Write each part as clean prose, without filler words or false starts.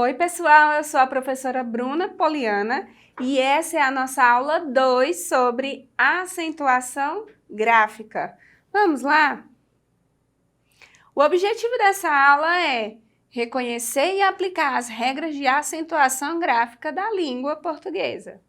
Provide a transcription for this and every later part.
Oi, pessoal, eu sou a professora Bruna Poliana e essa é a nossa aula 2 sobre acentuação gráfica. Vamos lá? O objetivo dessa aula é reconhecer e aplicar as regras de acentuação gráfica da língua portuguesa.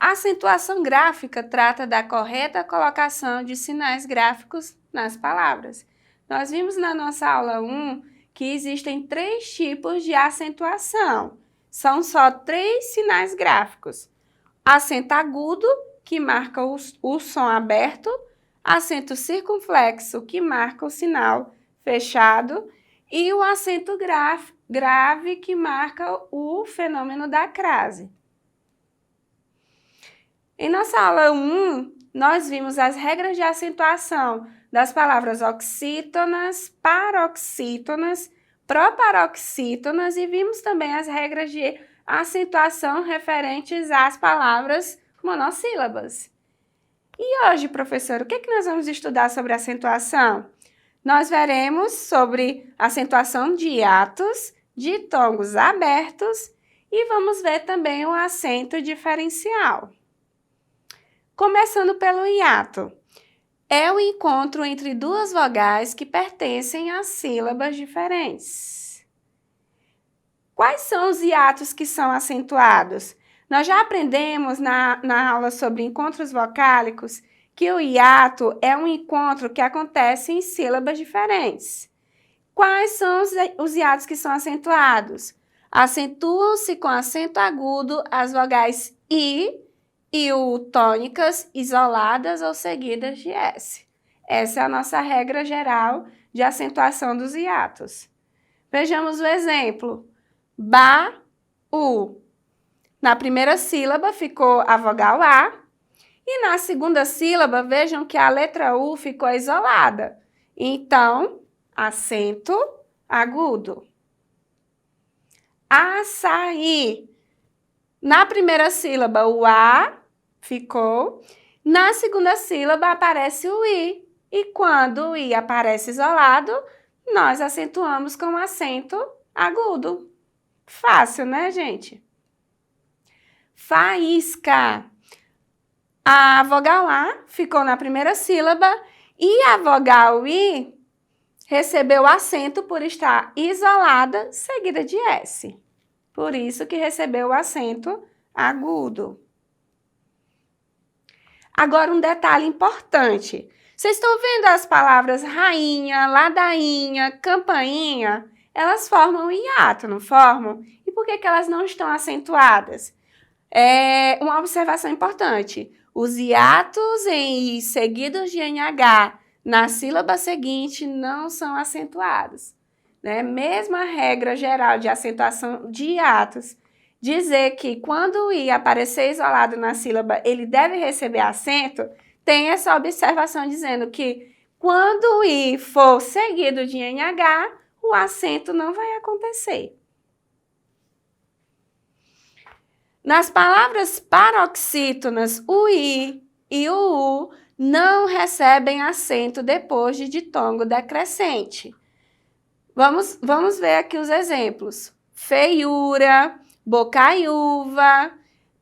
A acentuação gráfica trata da correta colocação de sinais gráficos nas palavras. Nós vimos na nossa aula 1 que existem 3 tipos de acentuação. São só 3 sinais gráficos. Acento agudo, que marca o som aberto, acento circunflexo, que marca o sinal fechado, e o acento grave, que marca o fenômeno da crase. Em nossa aula 1, nós vimos as regras de acentuação das palavras oxítonas, paroxítonas, proparoxítonas e vimos também as regras de acentuação referentes às palavras monossílabas. E hoje, professor, o que nós vamos estudar sobre acentuação? Nós veremos sobre acentuação de hiatos, ditongos abertos e vamos ver também o acento diferencial. Começando pelo hiato. É o encontro entre duas vogais que pertencem a sílabas diferentes. Quais são os hiatos que são acentuados? Nós já aprendemos na aula sobre encontros vocálicos que o hiato é um encontro que acontece em sílabas diferentes. Quais são os hiatos que são acentuados? Acentuam-se com acento agudo as vogais I e U tônicas isoladas ou seguidas de S. Essa é a nossa regra geral de acentuação dos hiatos. Vejamos o exemplo. Ba, U. Na primeira sílaba ficou a vogal A e na segunda sílaba vejam que a letra U ficou isolada. Então, acento agudo. Açaí. Na primeira sílaba o A ficou, na segunda sílaba aparece o I, e quando o I aparece isolado, nós acentuamos com acento agudo. Fácil, né, gente? Faísca. A vogal A ficou na primeira sílaba e a vogal I recebeu acento por estar isolada, seguida de S. Por isso que recebeu o acento agudo. Agora, um detalhe importante. Vocês estão vendo as palavras rainha, ladainha, campainha? Elas formam hiato, não formam? E por que elas não estão acentuadas? É uma observação importante. Os hiatos em I seguidos de NH na sílaba seguinte não são acentuados. Né? Mesma regra geral de acentuação de hiatos, dizer que quando o I aparecer isolado na sílaba, ele deve receber acento, tem essa observação dizendo que quando o I for seguido de NH, o acento não vai acontecer. Nas palavras paroxítonas, o I e o U não recebem acento depois de ditongo decrescente. Vamos ver aqui os exemplos. Feiura, bocaiúva,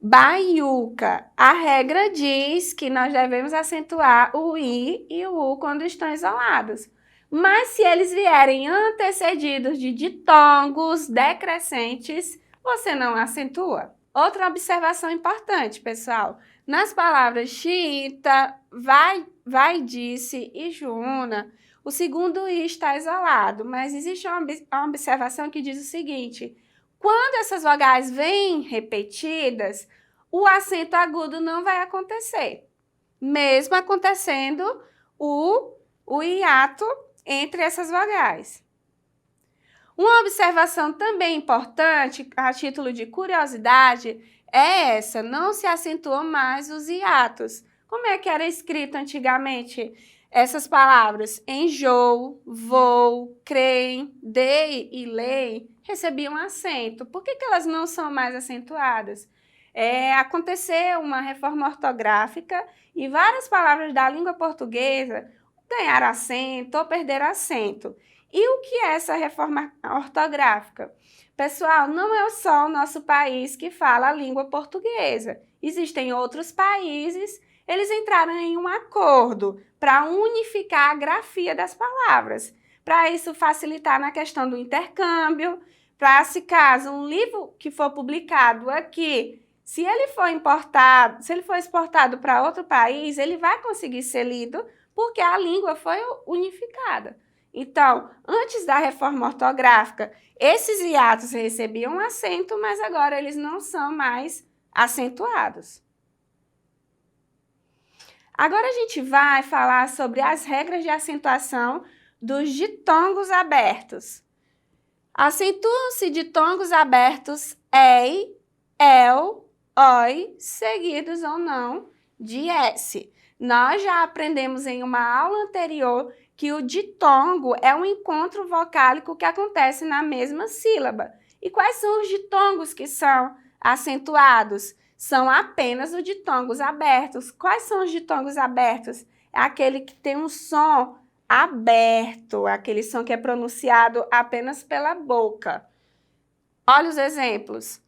baiuca. A regra diz que nós devemos acentuar o I e o U quando estão isolados. Mas se eles vierem antecedidos de ditongos decrescentes, você não acentua. Outra observação importante, pessoal. Nas palavras xiita, vai, disse e juna, o segundo I está isolado, mas existe uma observação que diz o seguinte: quando essas vogais vêm repetidas, o acento agudo não vai acontecer, mesmo acontecendo o hiato entre essas vogais. Uma observação também importante, a título de curiosidade, é essa: não se acentuam mais os hiatos. Como é que era escrito antigamente essas palavras? Enjoo, vou, creem, dei e lei recebiam acento. Por que elas não são mais acentuadas? Aconteceu uma reforma ortográfica e várias palavras da língua portuguesa ganharam acento ou perderam acento. E o que é essa reforma ortográfica? Pessoal, não é só o nosso país que fala a língua portuguesa. Existem outros países, eles entraram em um acordo para unificar a grafia das palavras. Para isso facilitar na questão do intercâmbio, para se caso um livro que for publicado aqui, se ele for importado, se ele for exportado para outro país, ele vai conseguir ser lido porque a língua foi unificada. Então, antes da reforma ortográfica, esses hiatos recebiam acento, mas agora eles não são mais acentuados. Agora a gente vai falar sobre as regras de acentuação dos ditongos abertos. Acentuam-se ditongos abertos ei, el, oi, seguidos ou não de s. Nós já aprendemos em uma aula anterior que o ditongo é um encontro vocálico que acontece na mesma sílaba. E quais são os ditongos que são acentuados? São apenas os ditongos abertos. Quais são os ditongos abertos? É aquele que tem um som aberto, aquele som que é pronunciado apenas pela boca. Olha os exemplos.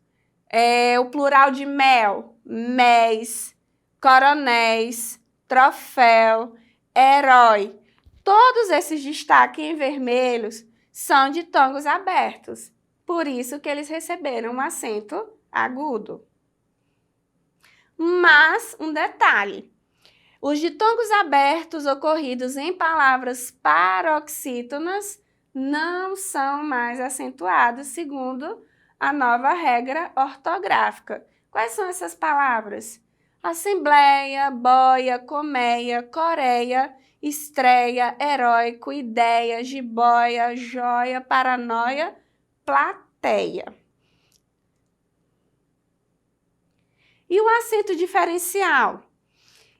O plural de mel, méis, coronéis, troféu, herói. Todos esses destaques em vermelhos são ditongos abertos. Por isso que eles receberam um acento agudo. Mas, um detalhe. Os ditongos abertos ocorridos em palavras paroxítonas não são mais acentuados, segundo a nova regra ortográfica. Quais são essas palavras? Assembleia, boia, colmeia, coreia, estreia, heróico, ideia, jiboia, joia, paranoia, plateia. E o acento diferencial?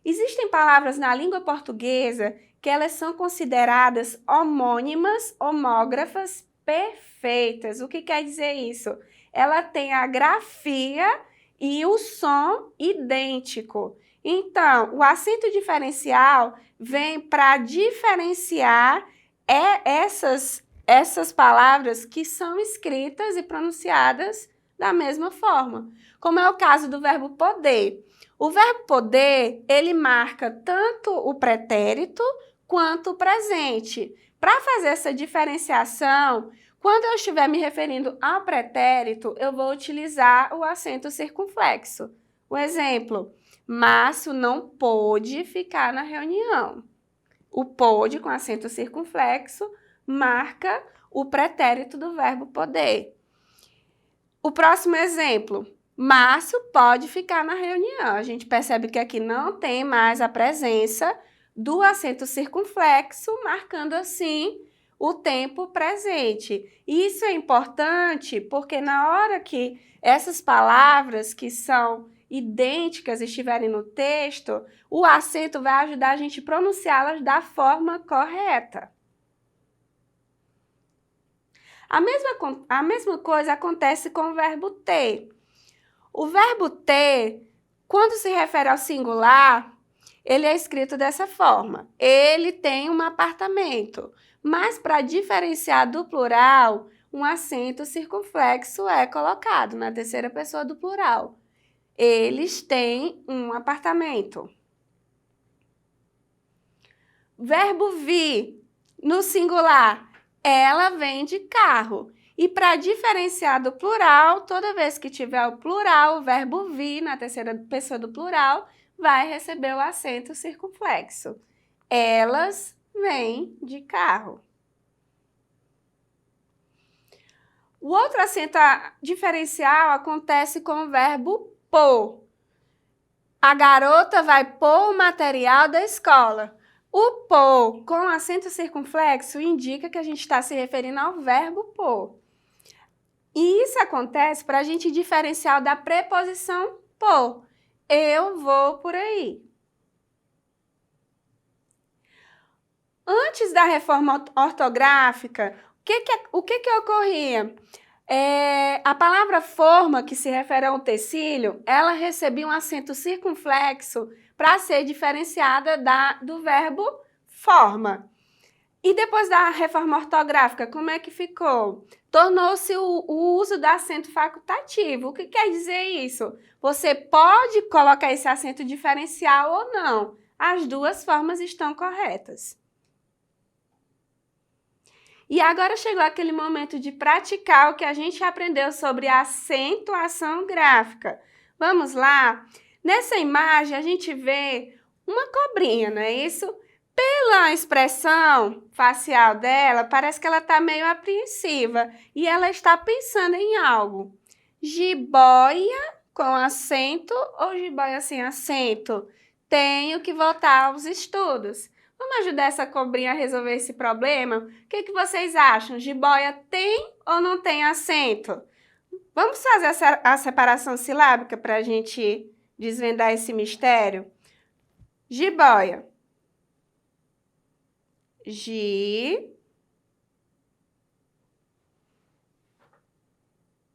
Existem palavras na língua portuguesa que elas são consideradas homônimas, homógrafas perfeitas. O que quer dizer isso? Ela tem a grafia e o som idêntico. Então, o acento diferencial vem para diferenciar essas palavras que são escritas e pronunciadas da mesma forma, como é o caso do verbo poder. O verbo poder, ele marca tanto o pretérito quanto o presente. Para fazer essa diferenciação, quando eu estiver me referindo ao pretérito, eu vou utilizar o acento circunflexo. O exemplo, Márcio não pôde ficar na reunião. O pôde, com acento circunflexo, marca o pretérito do verbo poder. O próximo exemplo, Márcio pode ficar na reunião. A gente percebe que aqui não tem mais a presença do acento circunflexo, marcando assim o tempo presente. Isso é importante porque na hora que essas palavras que são idênticas estiverem no texto, o acento vai ajudar a gente a pronunciá-las da forma correta. A mesma coisa acontece com o verbo ter. O verbo ter, quando se refere ao singular, ele é escrito dessa forma. Ele tem um apartamento. Mas para diferenciar do plural, um acento circunflexo é colocado na terceira pessoa do plural. Eles têm um apartamento. Verbo vir, no singular, ela vem de carro. E para diferenciar do plural, toda vez que tiver o plural, o verbo vir na terceira pessoa do plural, vai receber o acento circunflexo. Elas vêm de carro. O outro acento diferencial acontece com o verbo pôr. A garota vai pôr o material da escola. O pôr com acento circunflexo indica que a gente está se referindo ao verbo pôr. E isso acontece para a gente diferenciar da preposição pôr. Eu vou por aí. Antes da reforma ortográfica, o que ocorria? A palavra forma, que se refere ao utensílio, ela recebia um acento circunflexo para ser diferenciada do verbo forma. E depois da reforma ortográfica, como é que ficou? Tornou-se o uso do acento facultativo. O que quer dizer isso? Você pode colocar esse acento diferencial ou não. As duas formas estão corretas. E agora chegou aquele momento de praticar o que a gente aprendeu sobre acentuação gráfica. Vamos lá? Nessa imagem a gente vê uma cobrinha, não é isso? Pela expressão facial dela, parece que ela está meio apreensiva e ela está pensando em algo. Jiboia com acento ou jiboia sem acento? Tenho que voltar aos estudos. Vamos ajudar essa cobrinha a resolver esse problema? O que vocês acham? Jiboia tem ou não tem acento? Vamos fazer a separação silábica para a gente desvendar esse mistério? Jiboia. Ji,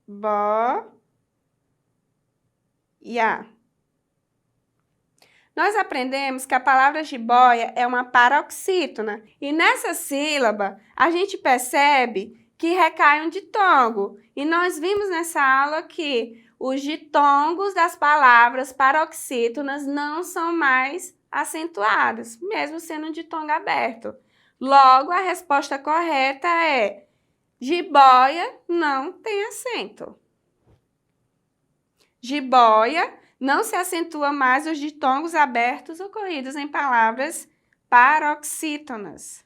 bo, ya. Nós aprendemos que a palavra jiboia é uma paroxítona e nessa sílaba a gente percebe que recai um ditongo. E nós vimos nessa aula que os ditongos das palavras paroxítonas não são mais acentuados, mesmo sendo um ditongo aberto. Logo, a resposta correta é jiboia não tem acento. Jiboia não se acentua mais os ditongos abertos ocorridos em palavras paroxítonas.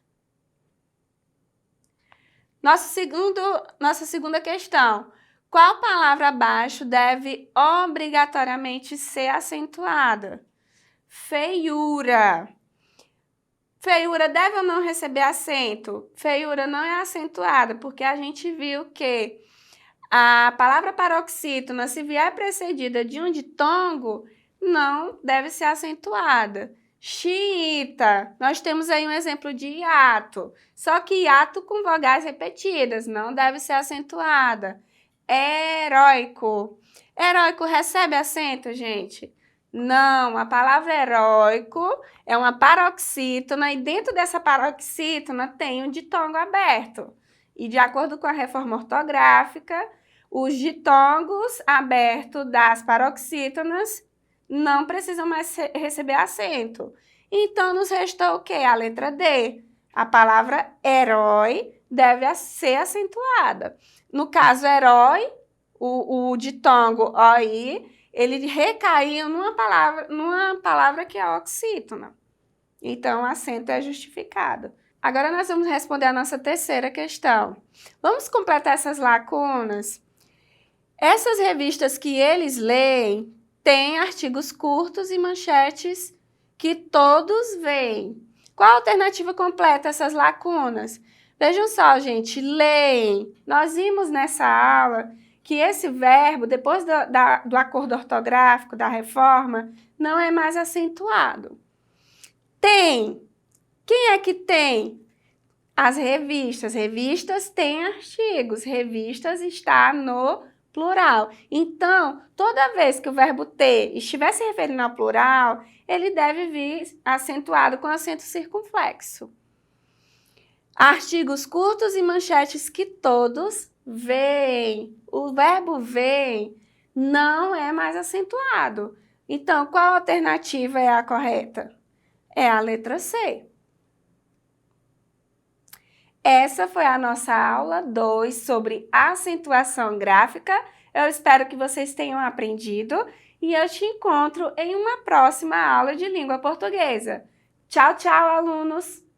Nossa segunda questão. Qual palavra abaixo deve obrigatoriamente ser acentuada? Feiura. Feiura deve ou não receber acento? Feiura não é acentuada, porque a gente viu que a palavra paroxítona, se vier precedida de um ditongo, não deve ser acentuada. Xiita, nós temos aí um exemplo de hiato, só que hiato com vogais repetidas, não deve ser acentuada. Heróico. Heróico recebe acento, gente? Não, a palavra heróico é uma paroxítona e dentro dessa paroxítona tem um ditongo aberto. E de acordo com a reforma ortográfica, os ditongos abertos das paroxítonas não precisam mais receber acento. Então, nos restou o quê? A letra D. A palavra herói deve ser acentuada. No caso, herói, o ditongo OI, ele recaiu numa palavra que é oxítona. Então, o acento é justificado. Agora, nós vamos responder a nossa terceira questão. Vamos completar essas lacunas? Essas revistas que eles leem têm artigos curtos e manchetes que todos veem. Qual a alternativa completa essas lacunas? Vejam só, gente, leem. Nós vimos nessa aula que esse verbo, depois do acordo ortográfico, da reforma, não é mais acentuado. Tem. Quem é que tem? As revistas. Revistas têm artigos. Revistas está no plural. Então, toda vez que o verbo ter estiver se referindo ao plural, ele deve vir acentuado com acento circunflexo. Artigos curtos e manchetes que todos veem. O verbo veem não é mais acentuado. Então, qual alternativa é a correta? É a letra C. Essa foi a nossa aula 2 sobre acentuação gráfica. Eu espero que vocês tenham aprendido e eu te encontro em uma próxima aula de língua portuguesa. Tchau, tchau, alunos!